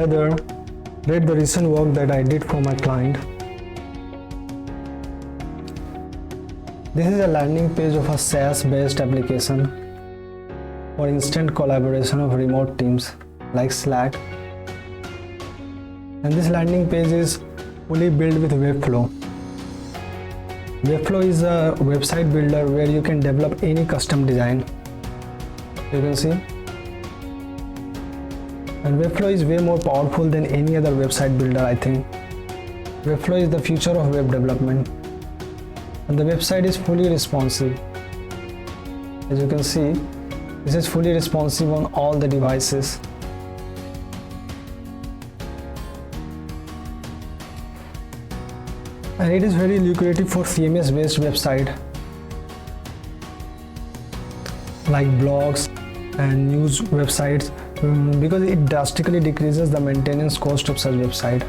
Hi there, rate the recent work that I did for my client. This is a landing page of a SaaS based application for instant collaboration of remote teams like Slack. And this landing page is fully built with Webflow. Webflow is a website builder where you can develop any custom design. You can see. And Webflow is way more powerful than any other website builder, I think. Webflow is the future of web development. And the website is fully responsive. As you can see, this is fully responsive on all the devices. And it is very lucrative for CMS based website like blogs and news websites because it drastically decreases the maintenance cost of such website.